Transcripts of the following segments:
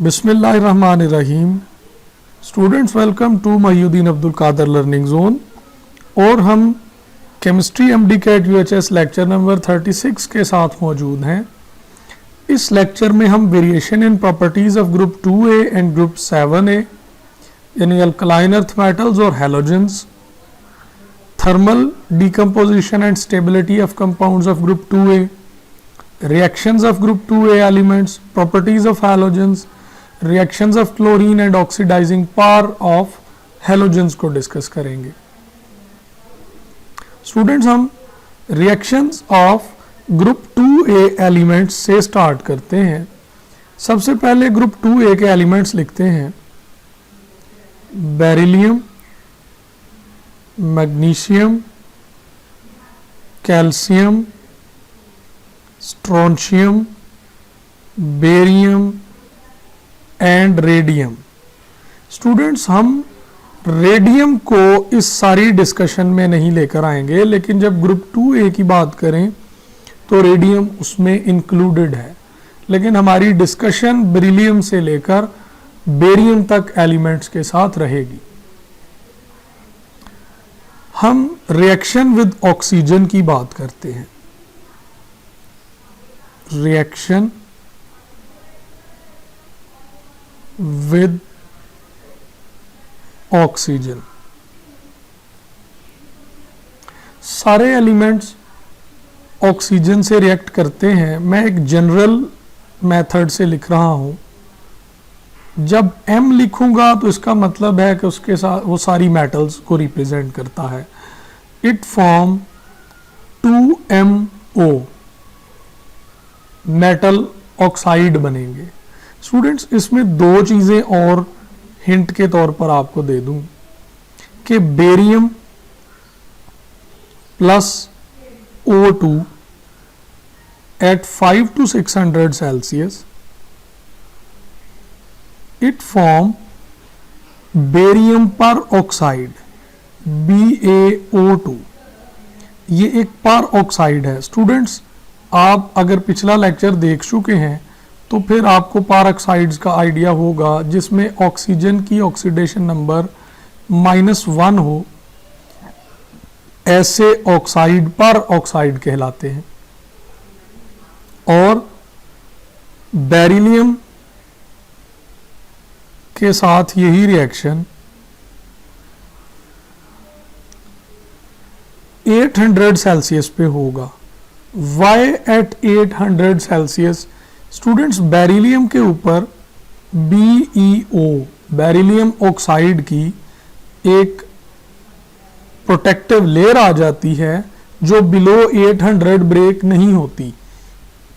बिस्मिल्लाहिर्रहमानिर्रहीम। Students, welcome to Mohiuddin Abdul Qadir learning zone. और हम chemistry MD CAT UHS lecture number 36 के साथ मौजूद हैं। इस लेक्चर में हम variation in properties of group 2A and group 7A यानी अल्कलाइन अर्थ मेटल्स और halogens, thermal decomposition and stability of compounds of group 2A, reactions of group 2A elements, properties of halogens, reactions of chlorine and oxidizing power of halogens को discuss करेंगे। Students, हम reactions of group 2A elements से start करते हैं। सबसे पहले group 2A के elements लिखते हैं beryllium, magnesium, calcium, strontium, barium and radium. Students, हम रेडियम को इस सारी डिस्कशन में नहीं लेकर आएंगे, लेकिन जब ग्रुप 2A की बात करें तो रेडियम उसमें इंक्लूडेड है, लेकिन हमारी डिस्कशन बेरिलियम से लेकर बेरियम तक एलिमेंट्स के साथ रहेगी। हम रिएक्शन विद ऑक्सीजन की बात करते हैं। reaction with oxygen। सारे एलिमेंट्स ऑक्सीजन से रिएक्ट करते हैं। मैं एक जनरल मेथड से लिख रहा हूं। जब M लिखूंगा तो इसका मतलब है कि उसके साथ वो सारी मेटल्स को रिप्रेजेंट करता है। It form 2MO, metal oxide बनेंगे। स्टूडेंट्स, इसमें दो चीजें और हिंट के तौर पर आपको दे दूं कि barium plus O2 at 5 to 600 Celsius it form barium peroxide BaO2। ये एक पर ऑक्साइड है। स्टूडेंट्स, आप अगर पिछला लेक्चर देख चुके हैं तो फिर आपको पर ऑक्साइड्स का आइडिया होगा, जिसमें ऑक्सीजन की ऑक्सीडेशन नंबर -1 हो, ऐसे ऑक्साइड पर ऑक्साइड कहलाते हैं। और बेरिलियम के साथ यही रिएक्शन 800 सेल्सियस पे होगा। Why at 800 Celsius? Students, beryllium के ऊपर BeO, बेरिलियम ऑक्साइड की एक प्रोटेक्टिव लेयर आ जाती है जो बिलो 800 ब्रेक नहीं होती।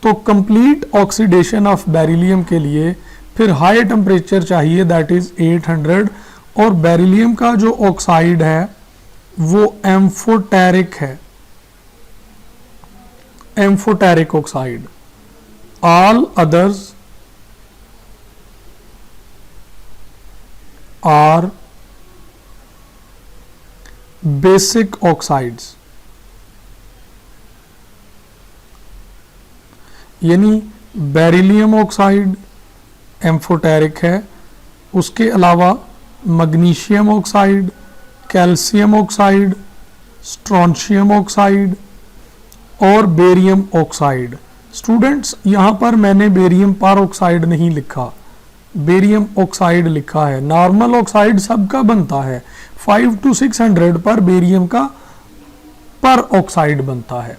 तो कंप्लीट ऑक्सीडेशन ऑफ बेरिलियम के लिए फिर हाई टेम्परेचर चाहिए, दैट इज 800। और बेरिलियम का जो ऑक्साइड है वो एम्फोटेरिक है, amphoteric oxide. All others are basic oxides. यानी बेरिलियम ऑक्साइड एम्फोटेरिक है, उसके अलावा magnesium oxide, calcium oxide, strontium oxide और बेरियम ऑक्साइड। स्टूडेंट्स, यहां पर मैंने बेरियम पर ऑक्साइड नहीं लिखा, बेरियम ऑक्साइड लिखा है। नॉर्मल ऑक्साइड सबका बनता है, 5 to 600 पर बेरियम का पर ऑक्साइड बनता है।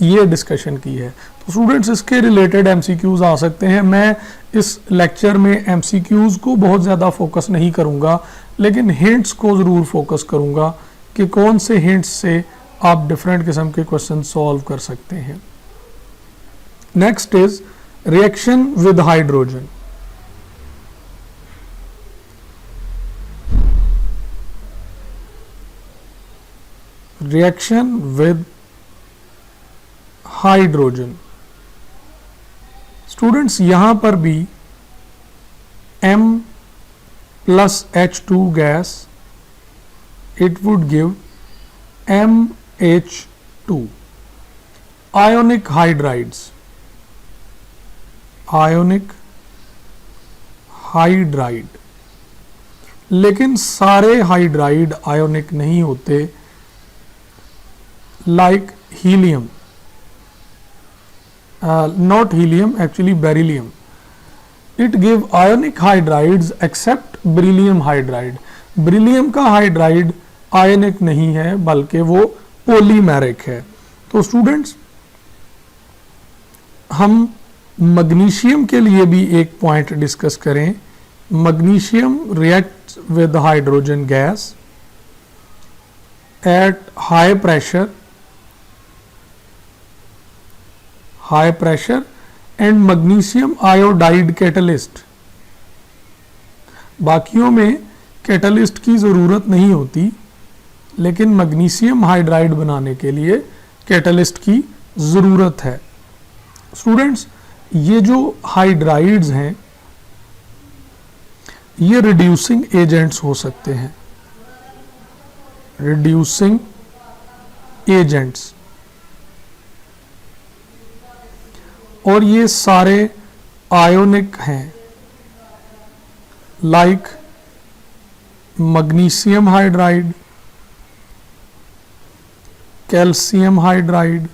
ये डिस्कशन की है। तो स्टूडेंट्स, इसके रिलेटेड MCQs आ सकते हैं। मैं इस लेक्चर में MCQs को बहुत ज़्यादा फोकस नहीं करूंगा, लेकिन हिंट्स को ज़रूर फोकस करूंगा कि कौन से हिंट्स से आप डिफरेंट किस्म के क्वेश्चन सॉल्व कर सकते हैं। Next is reaction with hydrogen. Reaction with hydrogen. Students, यहां पर भी M plus H2 gas, it would give MH2। ionic hydrides, ionic hydride, लेकिन सारे हाइड्राइड आयोनिक नहीं होते, like helium, not helium, actually beryllium. It give ionic hydrides except beryllium hydride. Beryllium का hydride ionic नहीं है बल्कि वो पॉलीमेरिक है. तो स्टूडेंट्स, हम मैग्नीशियम के लिए भी एक पॉइंट डिस्कस करें. Magnesium reacts with hydrogen gas at high pressure and magnesium iodide catalyst. बाकियों में कैटलिस्ट की ज़रूरत नहीं होती, लेकिन मैग्नीशियम हाइड्राइड बनाने के लिए कैटलिस्ट की ज़रूरत है. स्टूडेंट्स, ये जो हाइड्राइड्स हैं ये रिड्यूसिंग एजेंट्स हो सकते हैं, रिड्यूसिंग एजेंट्स, और ये सारे आयोनिक हैं, like magnesium hydride, calcium hydride,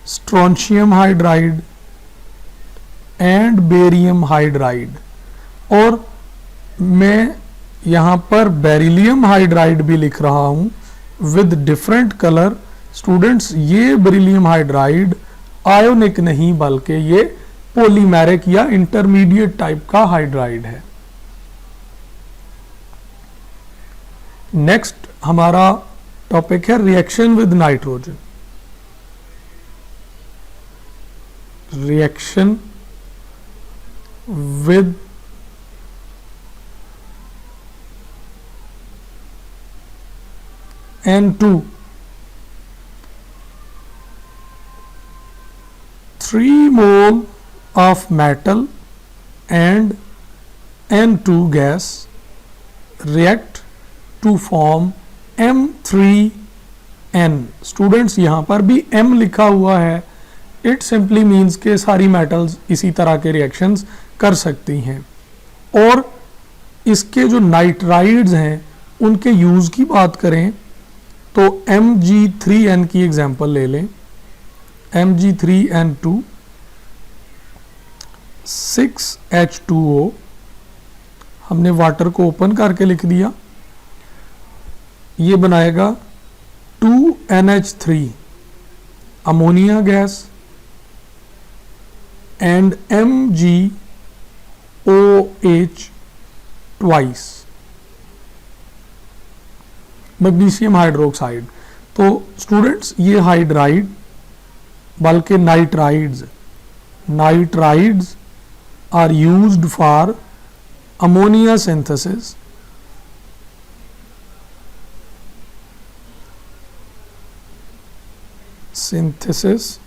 strontium hydride and barium hydride. और मैं यहाँ पर बेरिलियम हाइड्राइड भी लिख रहा हूँ विद डिफरेंट कलर. स्टूडेंट्स, ये बेरिलियम हाइड्राइड आयोनिक नहीं बल्कि ये पॉलीमेरिक या इंटरमीडिएट टाइप का हाइड्राइड है. नेक्स्ट हमारा टॉपिक है reaction with nitrogen. Reaction with N2. 3 mole of metal and N2 gas react to form M3N. Students, यहाँ पर भी M लिखा हुआ है. इट सिंपली मीन्स के सारी मेटल्स इसी तरह के रिएक्शंस कर सकती हैं. और इसके जो नाइट्राइड्स हैं उनके यूज़ की बात करें तो Mg3N की एग्जांपल ले लें. Mg3N2 6H2O, हमने वाटर को ओपन करके लिख दिया, ये बनाएगा 2NH3 ammonia gas and MgOH twice magnesium hydroxide. तो स्टूडेंट्स, ये हाइड्राइड बल्कि nitrides are used for ammonia synthesis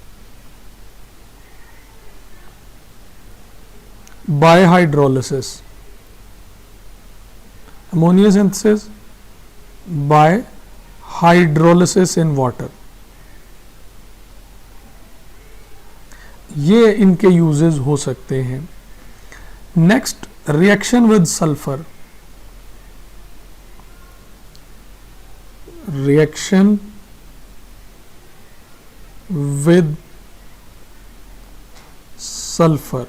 by hydrolysis. Ammonia synthesis by hydrolysis in water. ये इनके यूजेस हो सकते हैं. Next, reaction with sulphur. Reaction with sulphur.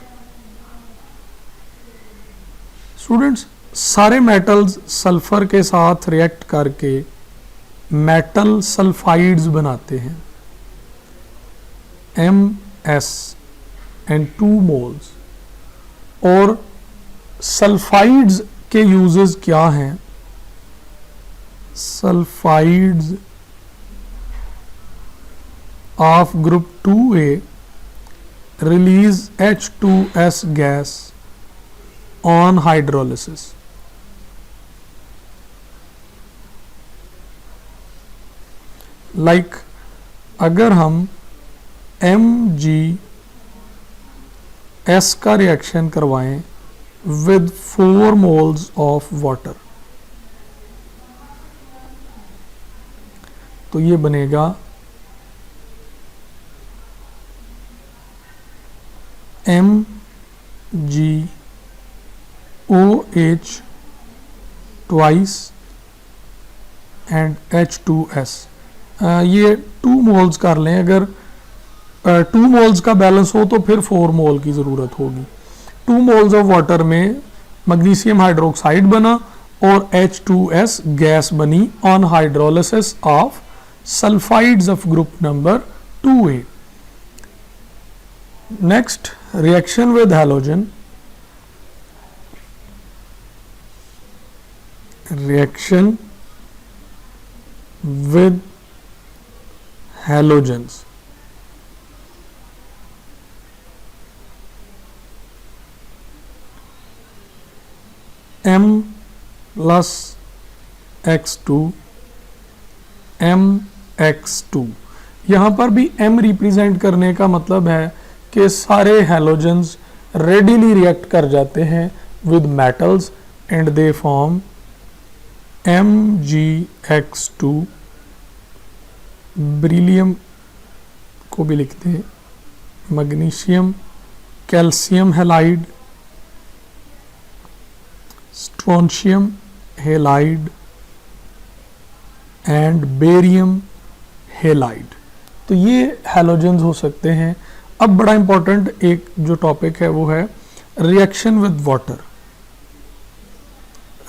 Students, सारे metals sulphur के साथ रिएक्ट करके मेटल सल्फाइड्स बनाते हैं. MS and 2 moles. और सल्फाइड्स के यूजेस क्या हैं? Sulphides of group 2A release H2S gas on hydrolysis. Like अगर हम MgS का रिएक्शन करवाएं विद 4 मोल्स ऑफ वाटर, तो ये बनेगा MgOH ट्वाइस एंड H2S। ये 2 मोल्स कर लें, अगर 2 मोल्स का बैलेंस हो तो फिर 4 मोल की ज़रूरत होगी। 2 मोल्स ऑफ वाटर में मैग्नीशियम हाइड्रोक्साइड बना और H2S गैस बनी on hydrolysis of sulphides of group number 2A। Next, reaction with halogen. Reaction with halogens। M plus X2 MX2। यहाँ पर भी M रिप्रेजेंट करने का मतलब है कि सारे हैलोजेंस रेडिली रिएक्ट कर जाते हैं with metals and they form MgX2। Beryllium को भी लिखते हैं magnesium calcium halide, strontium halide and barium halide. तो ये हैलोजेंस हो सकते हैं। अब बड़ा इंपॉर्टेंट एक जो टॉपिक है वो है reaction with water.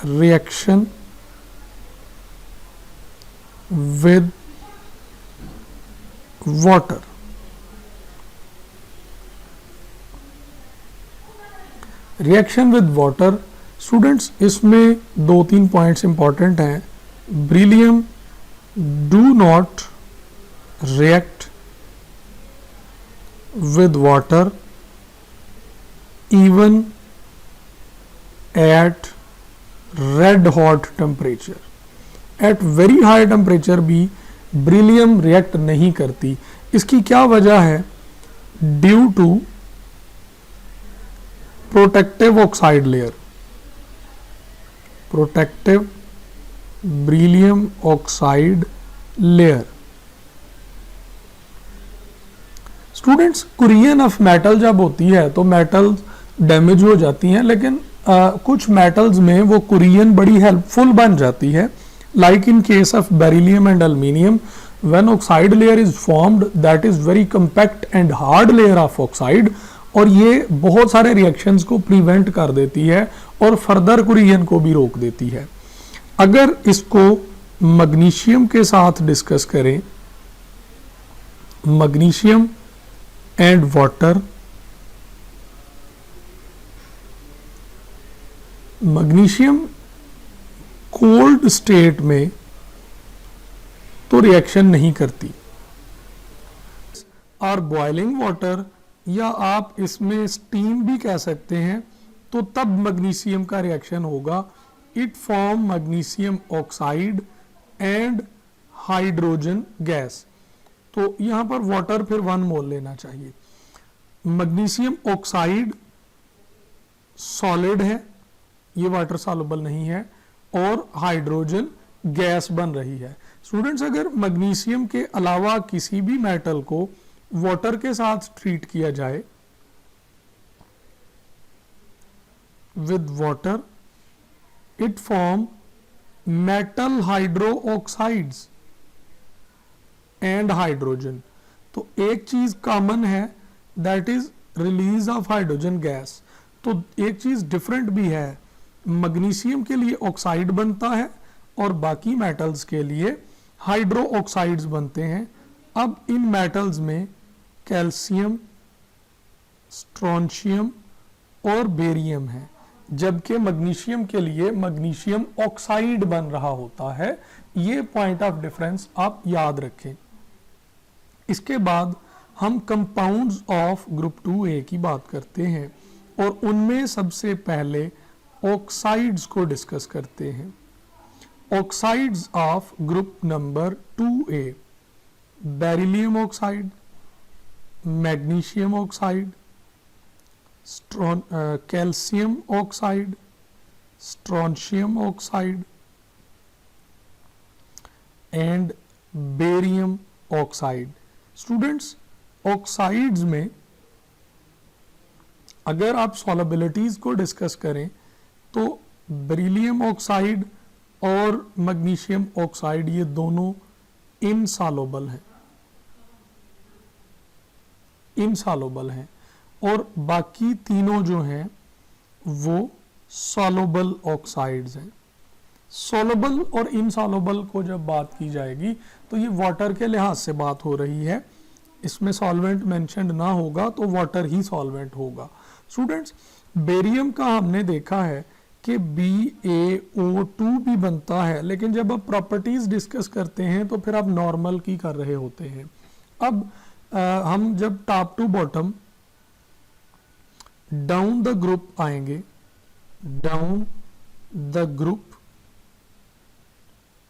Reaction with water। Reaction with water students, इसमें 2-3 पॉइंट्स इंपॉर्टेंट हैं। Beryllium do not react with water even at red hot temperature. At very high temperature भी बेरिलियम रिएक्ट नहीं करती। इसकी क्या वजह है? Due to protective oxide layer. Protective beryllium oxide layer. Students, कुरियन ऑफ मेटल जब होती है तो मेटल डैमेज हो जाती हैं, लेकिन कुछ मेटल्स में वो कुरियन बड़ी हेल्पफुल बन जाती है। Like in case of beryllium and aluminium, when oxide layer is formed, that is very compact and hard layer of oxide, और ये बहुत सारे रिएक्शंस को प्रिवेंट कर देती है और फर्दर कुरियन को भी रोक देती है। अगर इसको मैग्नीशियम के साथ डिस्कस करें, magnesium and water, magnesium cold state में तो रिएक्शन नहीं करती, और बॉइलिंग वाटर या आप इसमें स्टीम भी कह सकते हैं, तो तब मैग्नीशियम का रिएक्शन होगा। It form magnesium oxide and hydrogen gas. तो यहां पर वाटर फिर 1 मोल लेना चाहिए। मैग्नीशियम ऑक्साइड सॉलिड है, ये वाटर सॉल्युबल नहीं है, और हाइड्रोजन गैस बन रही है। स्टूडेंट्स, अगर मैग्नीशियम के अलावा किसी भी मेटल को वाटर के साथ ट्रीट किया जाए with water, it form metal hydro oxides and hydrogen. तो एक चीज कॉमन है, that is release of hydrogen gas. तो एक चीज डिफरेंट भी है, मैग्नीशियम के लिए ऑक्साइड बनता है और बाकी मेटल्स के लिए हाइड्रो ऑक्साइड्स बनते हैं। अब इन मेटल्स में कैल्शियम, स्ट्रोंशियम और बेरियम है, जबकि मैग्नीशियम के लिए मैग्नीशियम ऑक्साइड बन रहा होता है। ये पॉइंट ऑफ डिफरेंस आप याद रखें। इसके बाद हम कंपाउंड्स ऑफ ग्रुप 2A की बात करते हैं और उनमें सबसे पहले ऑक्साइड्स को डिस्कस करते हैं। Oxides of group number 2A, beryllium oxide, magnesium oxide, calcium oxide, strontium oxide and barium oxide. Students, oxides में अगर आप सॉलिबिलिटीज को डिस्कस करें तो बेरिलियम ऑक्साइड और मैग्नीशियम ऑक्साइड ये दोनों इनसॉल्युबल हैं, इनसॉल्युबल हैं, और बाकी तीनों जो हैं वो सॉल्युबल ऑक्साइड्स हैं। सॉल्युबल और इनसॉल्युबल को जब बात की जाएगी तो ये वाटर के लिहाज से बात हो रही है, इसमें सॉल्वेंट मेंशन्ड ना होगा तो वाटर ही सॉल्वेंट होगा। स्टूडेंट्स, बेरियम का हमने देखा है कि BaO2 भी बनता है, लेकिन जब आप प्रॉपर्टीज डिस्कस करते हैं तो फिर आप नॉर्मल की कर रहे होते हैं। अब हम जब top to bottom down the group आएंगे, डाउन द ग्रुप,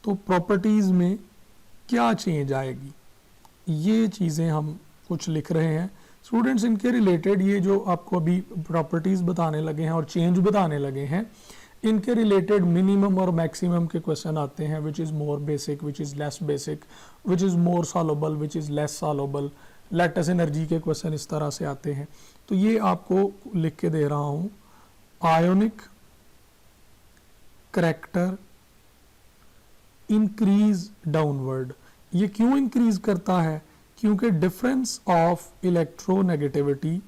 तो प्रॉपर्टीज में क्या चेंज आएगी, ये चीजें हम कुछ लिख रहे हैं। स्टूडेंट्स, इनके रिलेटेड ये जो आपको अभी प्रॉपर्टीज बताने लगे हैं और चेंज बताने लगे हैं, इनके रिलेटेड मिनिमम और मैक्सिमम के क्वेश्चन आते हैं, which is more basic, which is less basic, which is more soluble, which is less soluble, lattice energy के क्वेश्चन इस तरह से आते हैं। तो ये आपको लिख के दे रहा हूं, आयोनिक करैक्टर इंक्रीज डाउनवर्ड। ये क्यों इंक्रीज करता है? क्योंकि डिफरेंस ऑफ इलेक्ट्रोनेगेटिविटी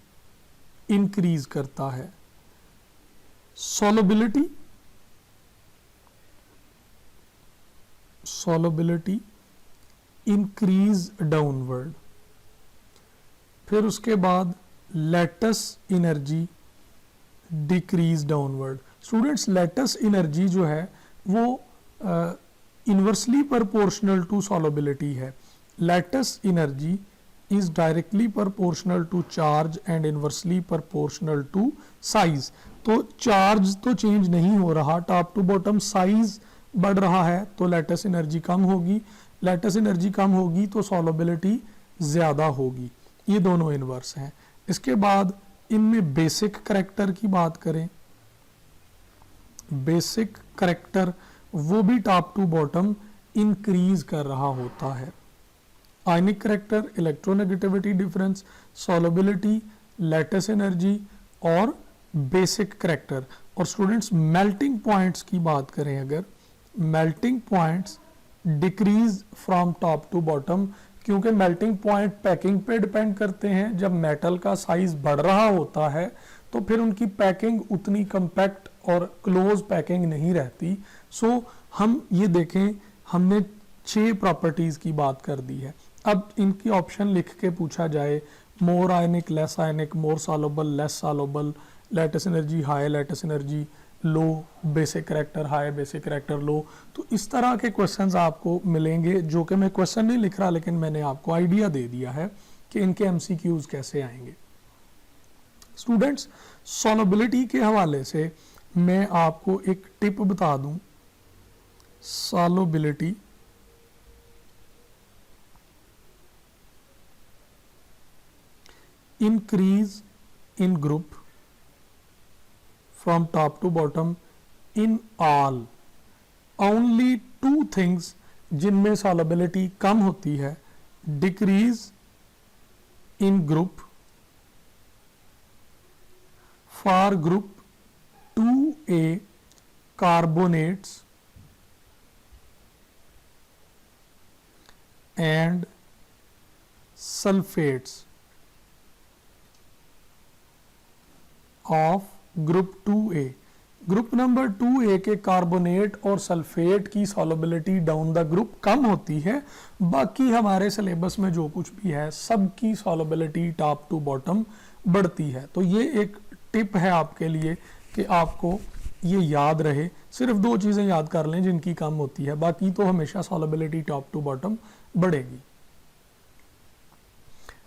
इंक्रीज करता है। Solubility, solubility increase downward. फिर उसके बाद lattice energy decrease downward. Students, lattice energy जो है वो इनवर्सली प्रोपोर्शनल टू सॉल्युबिलिटी है। Lattice energy is directly proportional to charge and inversely proportional to size। तो चार्ज तो चेंज नहीं हो रहा, टॉप टू बॉटम साइज बढ़ रहा है, तो लैटिस एनर्जी कम होगी, लैटिस एनर्जी कम होगी तो सॉल्युबिलिटी ज्यादा होगी। ये दोनों इनवर्स हैं। इसके बाद इनमें बेसिक करैक्टर की बात करें, बेसिक करैक्टर वो भी टॉप टू बॉटम इंक्रीज कर रहा होता है। Ionic character, electronegativity difference, solubility, lattice energy और बेसिक करैक्टर। और स्टूडेंट्स, मेल्टिंग पॉइंट्स की बात करें, अगर melting points decrease from top to bottom, क्योंकि मेल्टिंग पॉइंट पैकिंग पे डिपेंड करते हैं। जब मेटल का साइज बढ़ रहा होता है तो फिर उनकी पैकिंग उतनी कंपैक्ट और क्लोज पैकिंग नहीं रहती। सो हम ये देखें, हमने 6 प्रॉपर्टीज की बात कर दी है। अब इनकी ऑप्शन लिख के पूछा जाए, more ionic, less ionic, more soluble, less soluble, lattice energy high, lattice energy low, basic character high, basic character low, तो इस तरह के क्वेश्चंस आपको मिलेंगे, जो कि मैं क्वेश्चन नहीं लिख रहा लेकिन मैंने आपको आइडिया दे दिया है कि इनके एमसीक्यूज कैसे आएंगे। स्टूडेंट्स, सॉल्युबिलिटी के हवाले से मैं आपको एक टिप बता दूं। Solubility increase in group from top to bottom in all, only 2 things जिनमें solubility कम होती है, decrease in group for group 2A carbonates and sulfates of group 2A। Group number 2A के कार्बोनेट और सल्फेट की solubility down the group कम होती है। बाकी हमारे सिलेबस में जो कुछ भी है सबकी सॉल्युबिलिटी टॉप टू बॉटम बढ़ती है। तो ये एक टिप है आपके लिए कि आपको ये याद रहे। सिर्फ 2 चीजें याद कर लें जिनकी कम होती है, बाकी तो हमेशा सॉल्युबिलिटी टॉप टू बॉटम बढ़ेगी।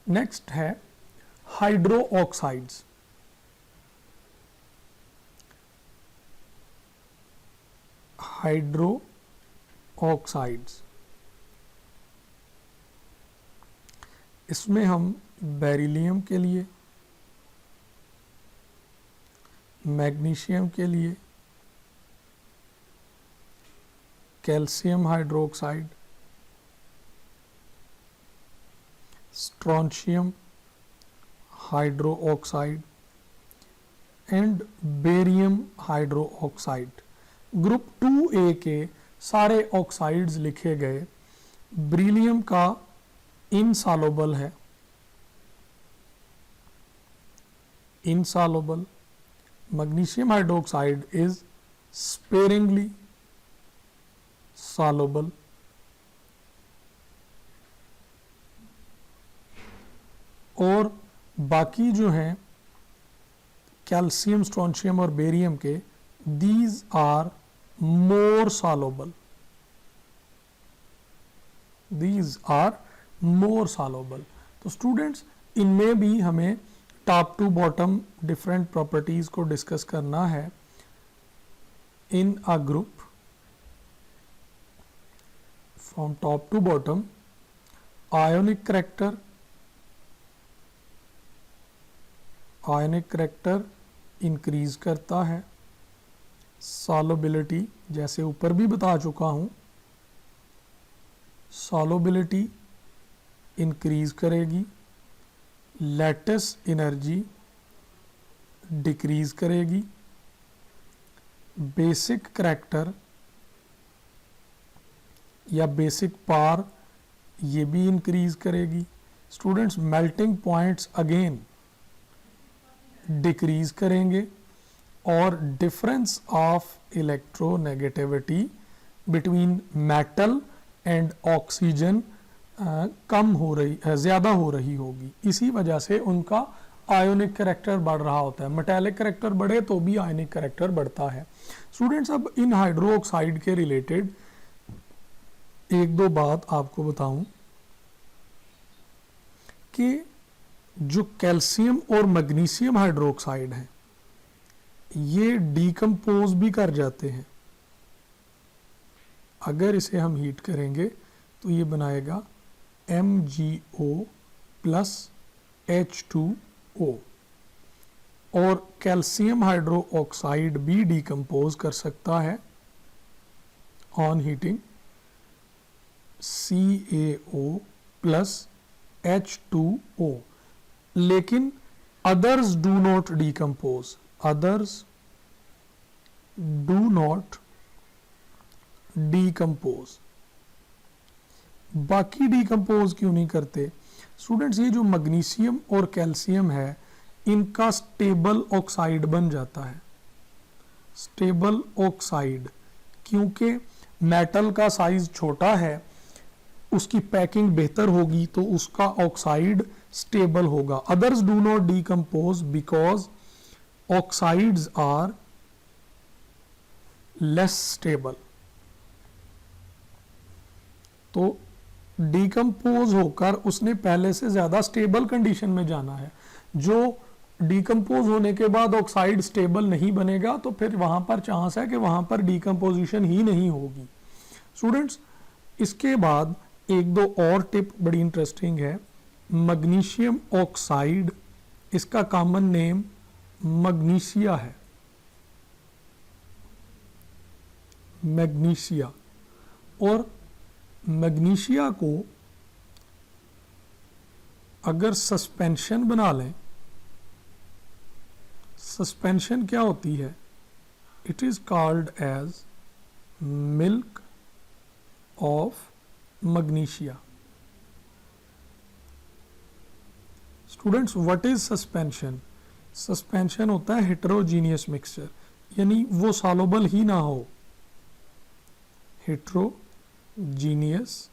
नेक्स्ट है हाइड्रो ऑक्साइड्स। हाइड्रो ऑक्साइड्स, इसमें हम बेरिलियम के लिए, मैग्नीशियम के लिए, calcium hydroxide, strontium hydro oxide, and barium hydro oxide. Group 2A के सारे ऑक्साइड्स लिखे गए। ब्रिलियम का इनसॉल्युबल है, insoluble. Magnesium hydroxide is sparingly soluble. और बाकी जो हैं कैल्शियम, स्ट्रोंशियम और बेरियम के, these are more soluble, these are more soluble. तो स्टूडेंट्स, इनमें भी हमें top to bottom different properties को डिस्कस करना है in a group from top to bottom. Ionic character, ionic character increase करता है। सॉल्युबिलिटी, जैसे ऊपर भी बता चुका हूं, सॉल्युबिलिटी इंक्रीज करेगी। लैटिस एनर्जी डिक्रीज करेगी। बेसिक करैक्टर या बेसिक पार, ये भी इंक्रीज करेगी। Students, melting points again decrease करेंगे और difference of electronegativity between metal and oxygen कम हो रही है, ज़्यादा हो रही होगी। इसी वजह से उनका आयोनिक करैक्टर बढ़ रहा होता है। मेटालिक करैक्टर बढ़े तो भी आयोनिक करैक्टर बढ़ता है। स्टूडेंट्स, अब इन हाइड्रो ऑक्साइड के रिलेटेड एक दो बात आपको बताऊं कि जो कैल्शियम और मैग्नीशियम हाइड्रोक्साइड हैं, ये डीकम्पोज भी कर जाते हैं। अगर इसे हम हीट करेंगे तो ये बनाएगा MgO प्लस H2O। और कैल्शियम हाइड्रो ऑक्साइड भी डीकम्पोज कर सकता है on heating, CaO plus H2O। लेकिन others do not decompose, others do not decompose. बाकी डीकम्पोज क्यों नहीं करते? स्टूडेंट्स, ये जो मैग्नीशियम और कैल्शियम है, इनका स्टेबल ऑक्साइड बन जाता है, स्टेबल ऑक्साइड। क्योंकि मेटल का साइज छोटा है, उसकी पैकिंग बेहतर होगी तो उसका ऑक्साइड स्टेबल होगा। Others do not decompose because oxides are less stable. तो डीकम्पोज होकर उसने पहले से ज्यादा स्टेबल कंडीशन में जाना है। जो डीकम्पोज होने के बाद ऑक्साइड स्टेबल नहीं बनेगा तो फिर वहां पर चांस है कि वहां पर डीकम्पोजिशन ही नहीं होगी। स्टूडेंट्स, इसके बाद एक दो और टिप बड़ी इंटरेस्टिंग है। मैग्नीशियम ऑक्साइड, इसका कॉमन नेम मैग्नीशिया है, मैग्नीशिया। और मैग्नीशिया को अगर सस्पेंशन बना लें, सस्पेंशन क्या होती है? It is called as milk of magnesia. Students, what is suspension? Suspension होता है हेटेरोजीनियस मिक्सचर, यानी वो सॉल्युबल ही ना हो। हेटेरोजीनियस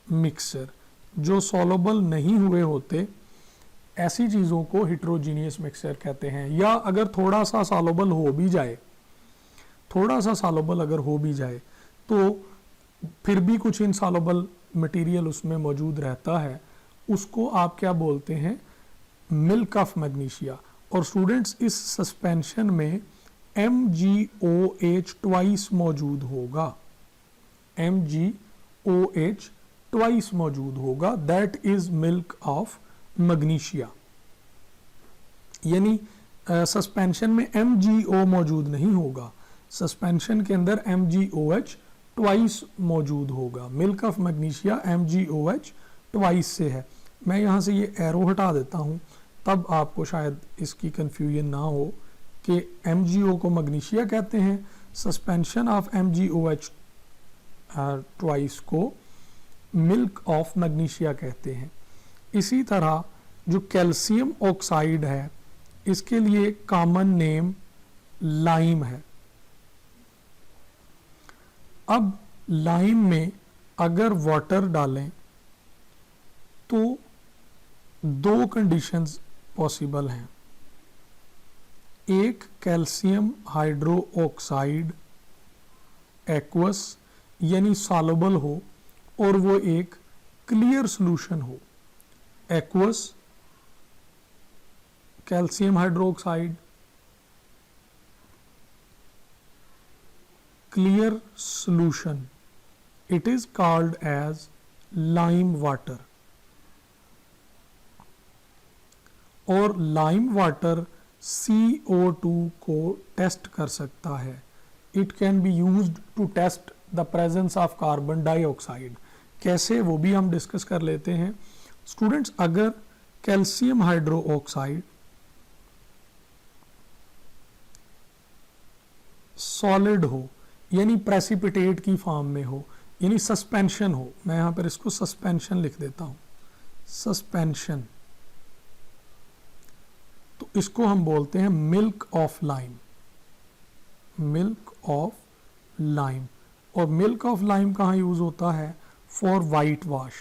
मिक्सचर, जो सॉल्युबल नहीं हुए होते, ऐसी चीज़ों को हेटेरोजीनियस मिक्सचर कहते हैं। या अगर थोड़ा सा सॉल्युबल हो भी जाए, थोड़ा सा सॉल्युबल अगर हो भी जाए तो फिर भी कुछ इनसॉल्युबल मटेरियल उसमें मौजूद रहता है, उसको आप क्या बोलते हैं? Milk of magnesia. और स्टूडेंट्स, इस सस्पेंशन में MgOH ट्वाइस मौजूद होगा, MgOH ट्वाइस मौजूद होगा। That is milk of magnesia. यानी सस्पेंशन में MgO मौजूद नहीं होगा, सस्पेंशन के अंदर MgOH ट्वाइस मौजूद होगा। Milk of magnesia MgOH twice से है। मैं यहाँ से ये एरो हटा देता हूँ तब आपको शायद इसकी कंफ्यूजन ना हो कि MgO को मैग्नीशिया कहते हैं, सस्पेंशन ऑफ MgOH ट्वाइस को मिल्क ऑफ मैग्नीशिया कहते हैं। इसी तरह जो कैल्शियम ऑक्साइड है इसके लिए कॉमन नेम लाइम है। अब लाइम में अगर वाटर डालें तो दो कंडीशंस पॉसिबल हैं। एक कैल्शियम हाइड्रो ऑक्साइड एक्वस यानी सॉल्युबल हो और वो एक क्लियर सॉल्यूशन हो। Aqueous calcium hydroxide, clear solution, it is called as lime water. और लाइम वाटर CO2 को टेस्ट कर सकता है। It can be used to test the presence of carbon dioxide. कैसे, वो भी हम डिस्कस कर लेते हैं। स्टूडेंट्स, अगर कैल्शियम हाइड्रो ऑक्साइड सॉलिड हो यानी प्रेसिपिटेट की फॉर्म में हो यानी सस्पेंशन हो, मैं यहां पर इसको सस्पेंशन लिख देता हूं, सस्पेंशन, तो इसको हम बोलते हैं milk of lime, milk of lime. और मिल्क ऑफ लाइम कहां यूज होता है? For white wash.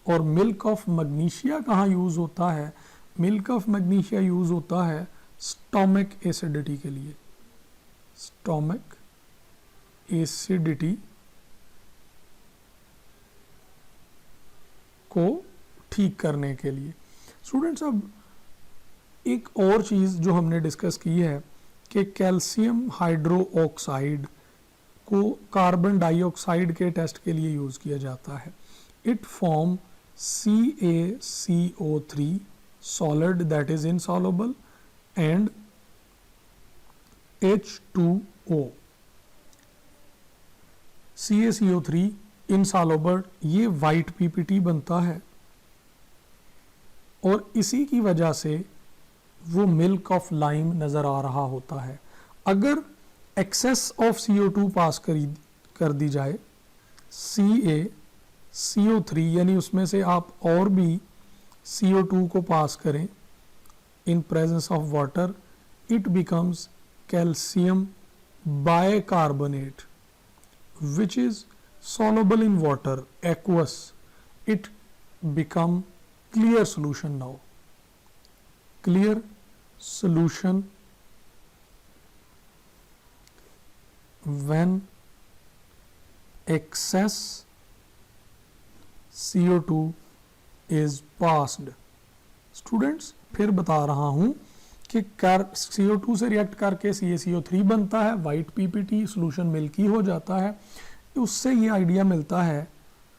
और मिल्क ऑफ मैग्नीशिया कहां यूज होता है? मिल्क ऑफ मैग्नीशिया यूज होता है स्टोमिक एसिडिटी के लिए, स्टोमिक एसिडिटी को ठीक करने के लिए। स्टूडेंट्स, अब एक और चीज जो हमने डिस्कस की है कि कैल्शियम हाइड्रो ऑक्साइड को कार्बन डाइऑक्साइड के टेस्ट के लिए यूज किया जाता है। It form CaCO3 solid that is insoluble and H2O। CaCO3 insoluble, ये वाइट PPT बनता है और इसी की वजह से वो मिल्क ऑफ लाइम नजर आ रहा होता है। अगर एक्सेस ऑफ CO2 पास कर दी जाए, CaCO3 यानी उसमें से आप और भी CO2 को पास करें in presence of water, it becomes calcium bicarbonate which is soluble in water, aqueous. It become clear solution now, clear solution when excess CO2 is passed। Students, फिर बता रहा हूं कि CO2 से रिएक्ट करके CaCO3 बनता है, वाइट PPT सोल्यूशन मिल्की हो जाता है। उससे ये आइडिया मिलता है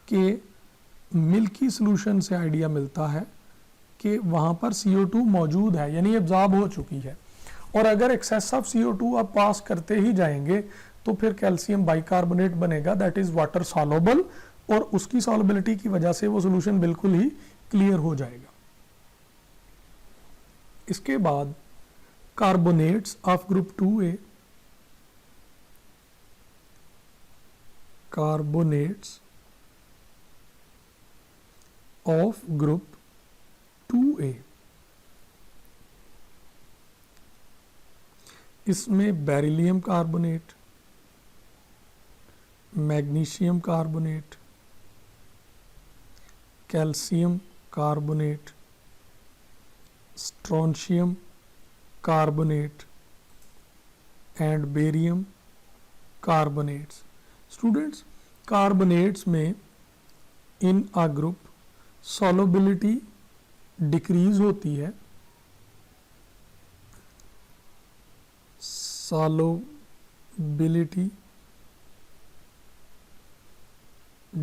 कि मिल्की सोल्यूशन से आइडिया मिलता है कि वहां पर CO2 मौजूद है यानी एब्जॉर्ब हो चुकी है। और अगर एक्सेस ऑफ CO2 आप पास करते ही जाएंगे तो फिर कैल्शियम बाइकार्बोनेट बनेगा, दैट इज वाटर सॉल्युबल, और उसकी सॉल्युबिलिटी की वजह से वो सोल्यूशन बिल्कुल ही क्लियर हो जाएगा। इसके बाद carbonates of group 2A, carbonates of group 2A, इसमें beryllium carbonate, magnesium carbonate, calcium carbonate, strontium carbonate and barium carbonates. Students, carbonates में इन अ ग्रुप सॉल्युबिलिटी डिक्रीज होती है, solubility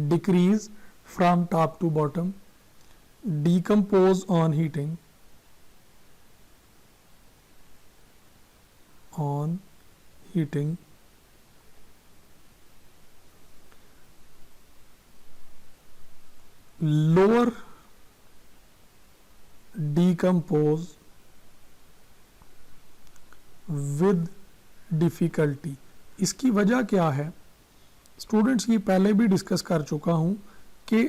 decrease from top to bottom, decompose on heating, lower decompose with difficulty। इसकी वजह क्या है students, ये पहले भी डिस्कस कर चुका हूं कि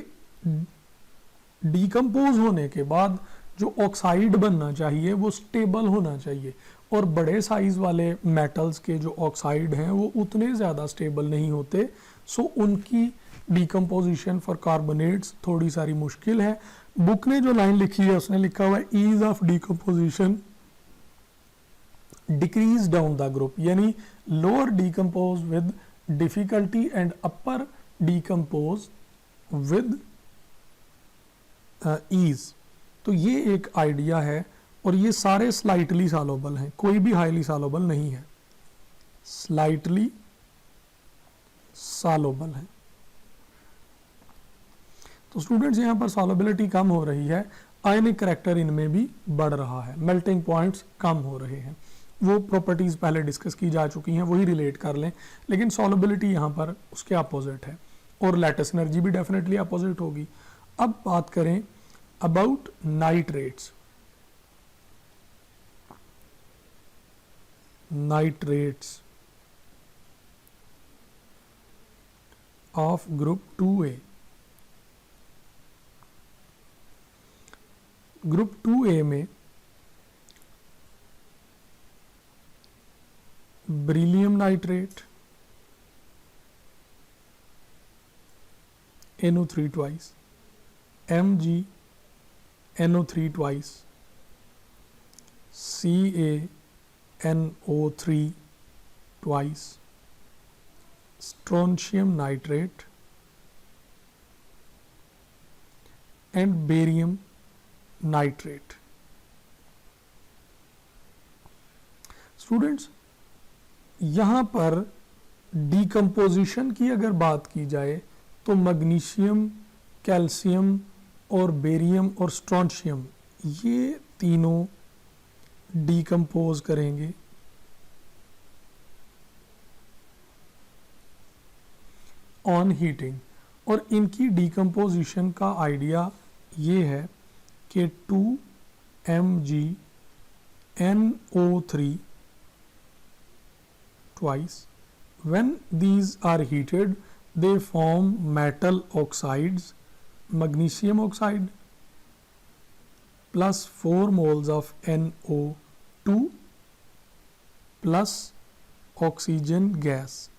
डिकम्पोज होने के बाद जो ऑक्साइड बनना चाहिए वो स्टेबल होना चाहिए, और बड़े साइज वाले मेटल्स के जो ऑक्साइड हैं वो उतने ज़्यादा स्टेबल नहीं होते, सो उनकी डिकम्पोजिशन फॉर कार्बोनेट्स थोड़ी सारी मुश्किल है। बुक ने जो लाइन लिखी है उसने लिखा हुआ है ease of decomposition decrease down the group, यानी lower decompose with difficulty and upper decompose with ease. तो ये एक आइडिया है, और ये सारे स्लाइटली सॉल्युबल हैं, कोई भी हाईली सॉल्युबल नहीं है, स्लाइटली सॉल्युबल है। तो स्टूडेंट्स यहाँ पर सॉल्युबिलिटी कम हो रही है, आयनिक करैक्टर इनमें भी बढ़ रहा है, मेल्टिंग पॉइंट्स कम हो रहे हैं। वो प्रॉपर्टीज पहले डिस्कस की जा चुकी हैं, वही रिलेट कर लें, लेकिन सॉल्युबिलिटी यहाँ पर उसके अपोजिट है, और लैटिस एनर्जी भी डेफिनेटली अपोजिट होगी। अब बात करें about nitrates. Nitrates of group 2A। Group 2A में beryllium nitrate NO3 twice, MgNO3 twice, CaNO3 twice, strontium nitrate and barium nitrate। Students यहाँ पर डिकम्पोजिशन की अगर बात की जाए तो मैग्नीशियम, कैल्शियम और बेरियम और स्ट्रोंशियम ये तीनों डिकम्पोज करेंगे ऑन हीटिंग, और इनकी डिकम्पोजिशन का आइडिया ये है कि 2MgNO3 twice, when these are heated they form metal oxides, magnesium oxide plus 4 moles of NO2 plus oxygen gas।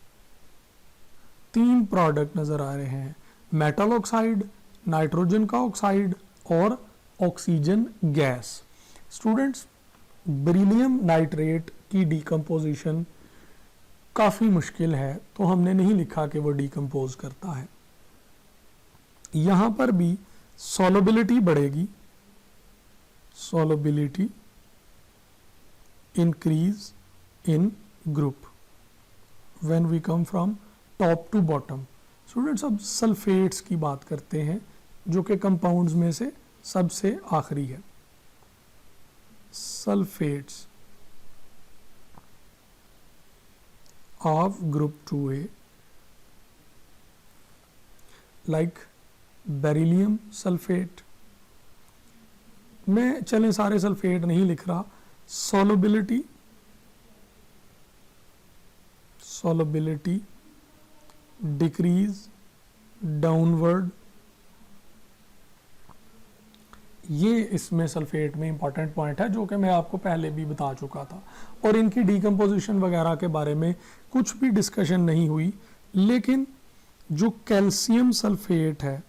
तीन प्रोडक्ट नजर आ रहे हैं, मेटल ऑक्साइड, नाइट्रोजन का ऑक्साइड और oxygen gas. Students beryllium nitrate की डिकम्पोजिशन काफ़ी मुश्किल है, तो हमने नहीं लिखा कि वो डिकम्पोज करता है। यहाँ पर भी सॉल्युबिलिटी बढ़ेगी, solubility increase in group when we come from top to bottom. Students अब सल्फेट्स की बात करते हैं, जो कि कंपाउंड्स में से सबसे आखिरी है। Sulphates of group 2A like beryllium sulphate. मैं चलें सारे सल्फेट नहीं लिख रहा, सॉल्युबिलिटी डिक्रीज डाउनवर्ड, ये इसमें सल्फेट में इंपॉर्टेंट पॉइंट है जो कि मैं आपको पहले भी बता चुका था, और इनकी डिकम्पोजिशन वगैरह के बारे में कुछ भी डिस्कशन नहीं हुई। लेकिन जो कैल्शियम सल्फेट है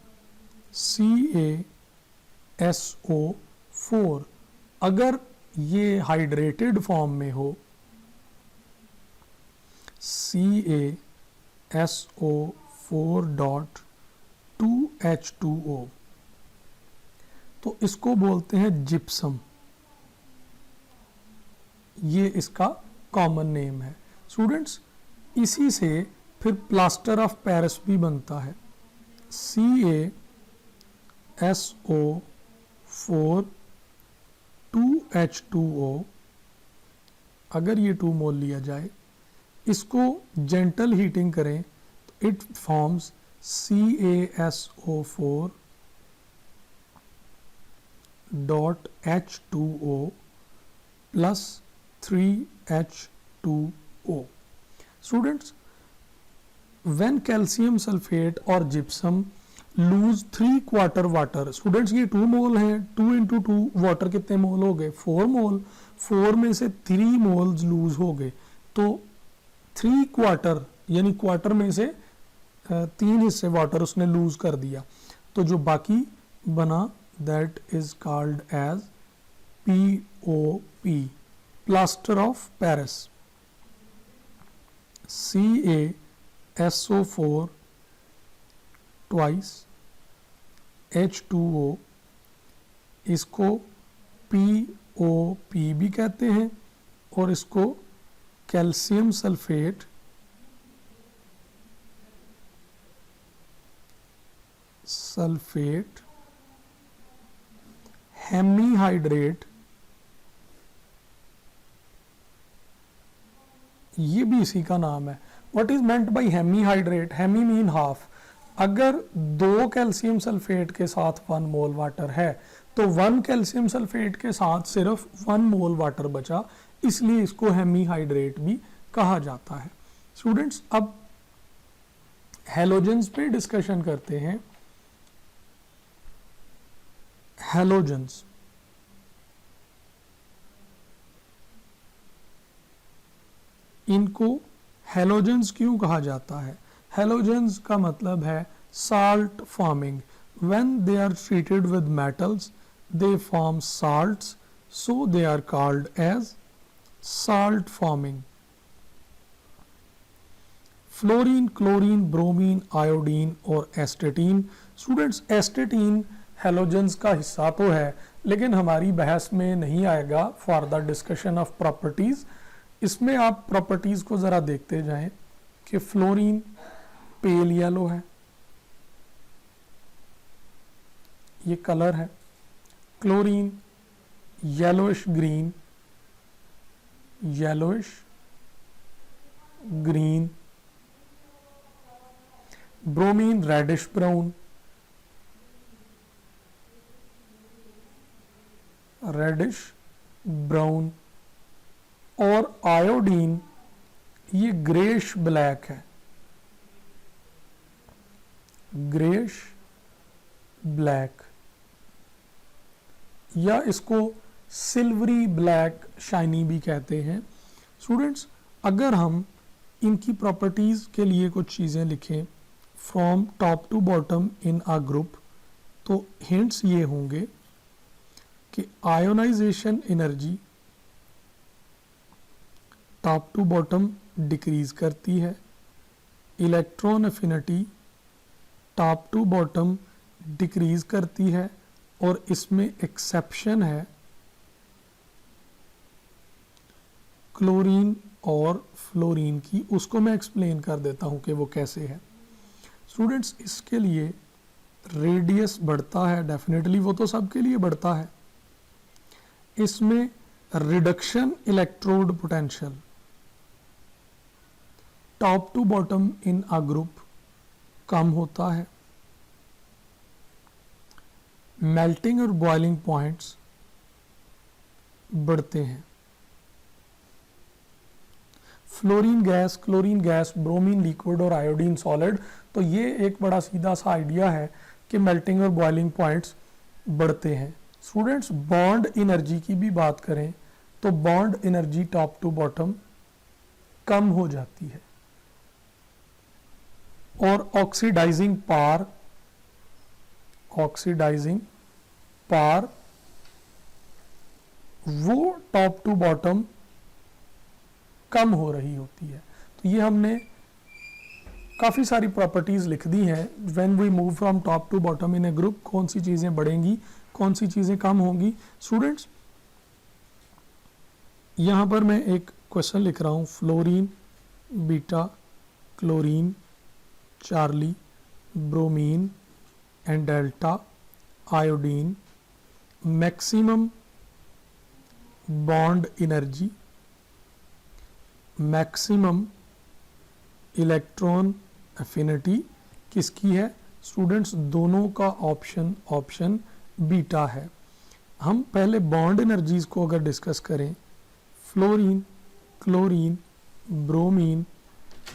CaSO4, अगर ये हाइड्रेटेड फॉर्म में हो CaSO4.2H2O, तो इसको बोलते हैं जिप्सम, ये इसका कॉमन नेम है। स्टूडेंट्स इसी से फिर प्लास्टर ऑफ पेरिस भी बनता है, CaSO4.2H2O। अगर ये 2 मोल लिया जाए, इसको जेंटल हीटिंग करें तो it forms CaSO4 dot H2O plus 3H2O. Students, when calcium sulphate और जिप्सम लूज 3/4 वाटर, स्टूडेंट्स ये 2 मोल हैं, 2 इंटू 2 वाटर कितने मोल हो गए? 4 मोल, 4 में से 3 मोल्स लूज हो गए, तो 3/4 यानी क्वार्टर में से 3 हिस्से वाटर उसने लूज कर दिया, तो जो बाकी बना that is called as POP, plaster of Paris. CaSO4 twice H2O, इसको POP भी कहते हैं, और इसको कैल्शियम सल्फेट हेमीहाइड्रेट, ये भी इसी का नाम है. What is meant by hemihydrate? Hemi mean half. अगर 2 कैल्शियम सल्फेट के साथ 1 मोल वाटर है, तो 1 कैल्शियम सल्फेट के साथ सिर्फ 1 मोल वाटर बचा, इसलिए इसको हेमीहाइड्रेट भी कहा जाता है. स्टूडेंट्स, अब हैलोजेंस पे डिस्कशन करते हैं. हैलोजेंस, इनको हैलोजेंस क्यों कहा जाता है? हैलोजेंस का मतलब है salt forming. When they are treated with metals they form salts, so they are called as salt forming. Fluorine, chlorine, bromine, iodine और एस्टेटीन. स्टूडेंट्स, एस्टेटीन हैलोजेंस का हिस्सा तो है, लेकिन हमारी बहस में नहीं आएगा for the discussion of properties. इसमें आप प्रॉपर्टीज को जरा देखते जाएं कि फ्लोरीन पेल येलो है, ये कलर है. Chlorine yellowish green, yellowish green. Bromine reddish brown, reddish brown. और आयोडीन ये ग्रेश ब्लैक है, ग्रेश ब्लैक, या इसको सिल्वरी ब्लैक शाइनी भी कहते हैं. स्टूडेंट्स, अगर हम इनकी प्रॉपर्टीज के लिए कुछ चीजें लिखें from top to bottom in a group, तो हिंट्स ये होंगे कि ionisation energy top to bottom decrease करती है, electron affinity top to bottom decrease करती है, और इसमें एक्सेप्शन है क्लोरीन और फ्लोरीन की. उसको मैं एक्सप्लेन कर देता हूं कि वो कैसे है. स्टूडेंट्स, इसके लिए रेडियस बढ़ता है, डेफिनेटली वो तो सबके लिए बढ़ता है. इसमें reduction electrode potential top to bottom in a group कम होता है. मेल्टिंग और बॉइलिंग पॉइंट्स बढ़ते हैं. Fluorine gas, chlorine gas, bromine liquid और आयोडीन सॉलिड, तो ये एक बड़ा सीधा सा आइडिया है कि मेल्टिंग और बॉइलिंग पॉइंट्स बढ़ते हैं. स्टूडेंट्स, बॉन्ड एनर्जी की भी बात करें तो bond energy top to bottom कम हो जाती है. और ऑक्सीडाइजिंग पार, ऑक्सीडाइजिंग पार वो टॉप टू बॉटम कम हो रही होती है. तो ये हमने काफ़ी सारी प्रॉपर्टीज़ लिख दी हैं. When we move from top to bottom in a group, कौन सी चीज़ें बढ़ेंगी, कौन सी चीज़ें कम होंगी. स्टूडेंट्स, यहाँ पर मैं एक क्वेश्चन लिख रहा हूँ. Fluorine, beta, chlorine, Charlie, bromine and delta, iodine, maximum bond energy, maximum electron affinity किसकी है? स्टूडेंट्स, दोनों का ऑप्शन बीटा है. हम पहले बॉन्ड एनर्जीज को अगर डिस्कस करें, फ्लोरीन, क्लोरीन, ब्रोमीन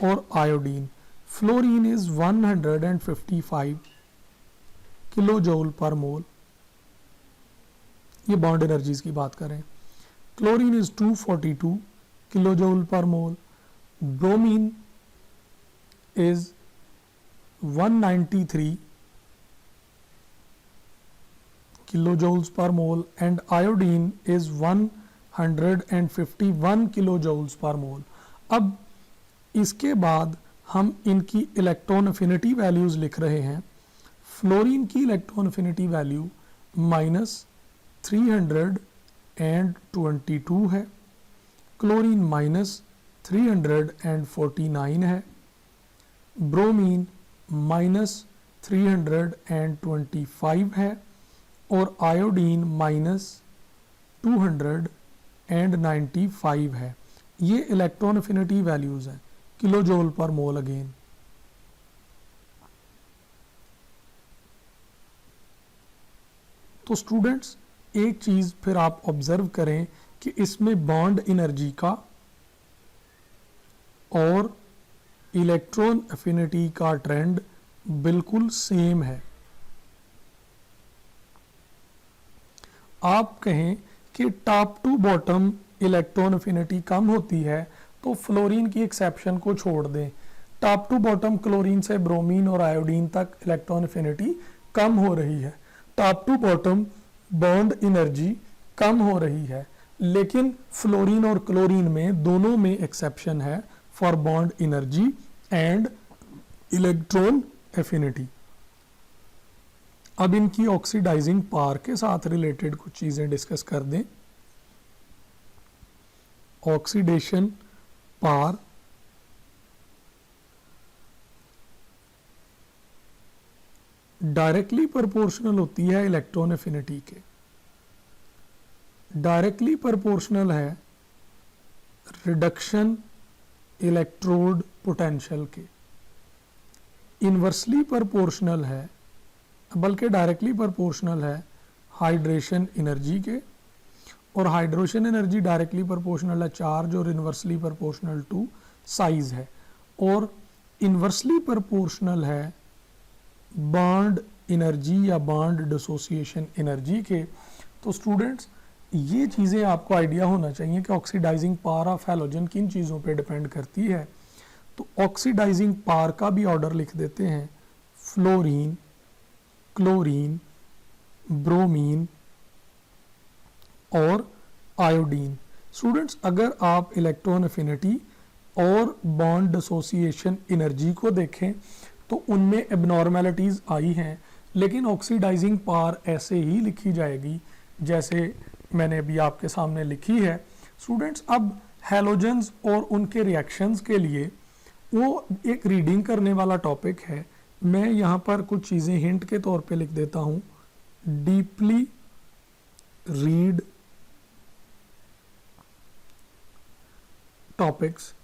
और iodine. Fluorine is 155 kilo joule per mole, ये बॉन्ड एनर्जीज की बात करें। Chlorine is 242 kilo joule per mole, bromine is 193 kilojoules per mole and iodine is 151 kilojoules per mole। अब इसके बाद हम इनकी इलेक्ट्रॉन अफिनिटी वैल्यूज लिख रहे हैं। फ्लोरीन की इलेक्ट्रॉन अफिनिटी वैल्यू -322 है, क्लोरीन -349 है, ब्रोमीन -325 है और आयोडीन -295 है। ये इलेक्ट्रॉन अफिनिटी वैल्यूज हैं, किलो जूल पर मोल अगेन। तो स्टूडेंट्स एक चीज फिर आप ऑब्जर्व करें कि इसमें बॉन्ड एनर्जी का और इलेक्ट्रॉन अफिनिटी का ट्रेंड बिल्कुल सेम है। आप कहें कि top to bottom electron affinity कम होती है तो फ्लोरीन की एक्सेप्शन को छोड़ दें। टॉप टू बॉटम क्लोरीन से ब्रोमीन और आयोडीन तक इलेक्ट्रॉन अफिनिटी कम हो रही है, top to bottom bond energy कम हो रही है, लेकिन फ्लोरीन और क्लोरीन में दोनों में एक्सेप्शन है for bond energy and electron affinity. अब इनकी ऑक्सीडाइजिंग पावर के साथ रिलेटेड कुछ चीजें डिस्कस कर दें। ऑक्सीडेशन पावर डायरेक्टली प्रोपोर्शनल होती है इलेक्ट्रॉन एफिनिटी के। डायरेक्टली प्रोपोर्शनल है रिडक्शन इलेक्ट्रोड पोटेंशियल के। इनवर्सली प्रोपोर्शनल है, बल्कि डायरेक्टली प्रोपोर्शनल है हाइड्रेशन एनर्जी के, और हाइड्रेशन एनर्जी डायरेक्टली प्रोपोर्शनल है चार्ज और इनवर्सली प्रोपोर्शनल टू साइज है, और इनवर्सली प्रोपोर्शनल है बॉन्ड एनर्जी या बॉन्ड डिसोसिएशन एनर्जी के। तो स्टूडेंट्स ये चीज़ें आपको आइडिया होना चाहिए कि ऑक्सीडाइजिंग पावर ऑफ हैलोजन किन चीज़ों पे डिपेंड करती है। तो ऑक्सीडाइजिंग पावर का भी ऑर्डर लिख देते हैं, फ्लोरीन, क्लोरीन, ब्रोमीन और आयोडीन। स्टूडेंट्स अगर आप इलेक्ट्रॉन एफिनिटी और बॉन्ड डिसोसिएशन एनर्जी को देखें तो उनमें एबनॉर्मेलिटीज़ आई हैं, लेकिन ऑक्सीडाइजिंग पावर ऐसे ही लिखी जाएगी जैसे मैंने अभी आपके सामने लिखी है। स्टूडेंट्स अब हैलोजेंस और उनके रिएक्शंस के लिए वो एक रीडिंग करने वाला टॉपिक है। मैं यहाँ पर कुछ चीज़ें हिंट के तौर पे लिख देता हूँ। Deeply read topics,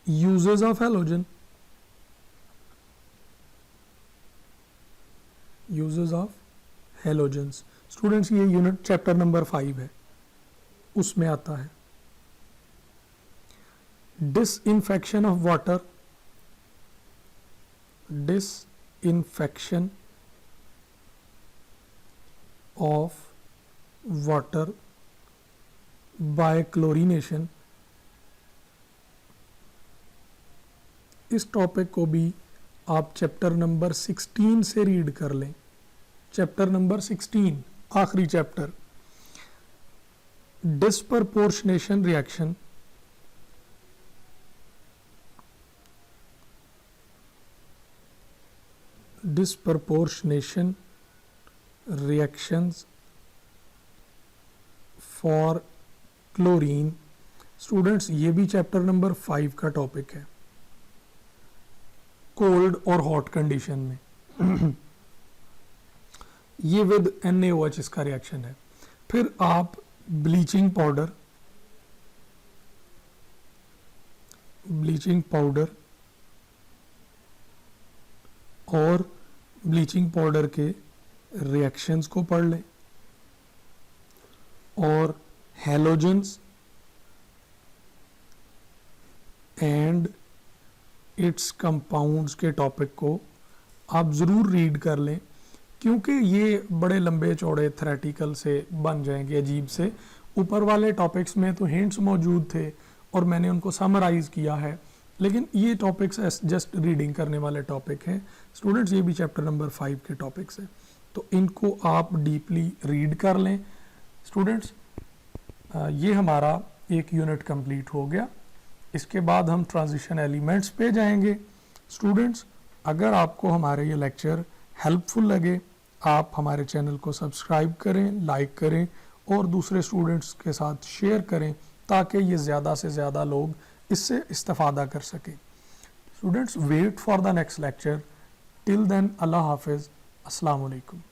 uses of halogen, uses of halogens. Students ये यूनिट चैप्टर नंबर 5 है, उसमें आता है। Disinfection of water, disinfection of water bye chlorination. इस टॉपिक को भी आप चैप्टर नंबर 16 से रीड कर लें। चैप्टर नंबर 16 आखिरी chapter. Disproportionation reaction, disproportionation reactions for chlorine। Students ये भी चैप्टर नंबर 5 का टॉपिक है, कोल्ड और हॉट कंडीशन में। ये विद NaOH इसका रिएक्शन है। फिर आप ब्लीचिंग पाउडर, और ब्लीचिंग पाउडर के रिएक्शंस को पढ़ लें। और हेलोजेंस एंड इट्स कंपाउंड्स के टॉपिक को आप ज़रूर रीड कर लें, क्योंकि ये बड़े लंबे चौड़े थ्रेटिकल से बन जाएंगे, अजीब से। ऊपर वाले टॉपिक्स में तो हिंट्स मौजूद थे और मैंने उनको समराइज किया है, लेकिन ये टॉपिक्स जस्ट रीडिंग करने वाले टॉपिक हैं स्टूडेंट्स। ये भी चैप्टर नंबर 5 के टॉपिक्स हैं, तो इनको आप डीपली रीड कर लें स्टूडेंट्स। ये हमारा एक यूनिट कंप्लीट हो गया। इसके बाद हम ट्रांजिशन एलिमेंट्स पे जाएंगे स्टूडेंट्स। अगर आपको हमारे ये लेक्चर हेल्पफुल लगे, आप हमारे चैनल को सब्सक्राइब करें, लाइक करें और दूसरे स्टूडेंट्स के साथ शेयर करें, ताकि ये ज़्यादा से ज़्यादा लोग इससे इस्तेफादा कर सकें। Students, wait for the next lecture. Till then, अल्लाह हाफिज़, अस्सलाम वालेकुम।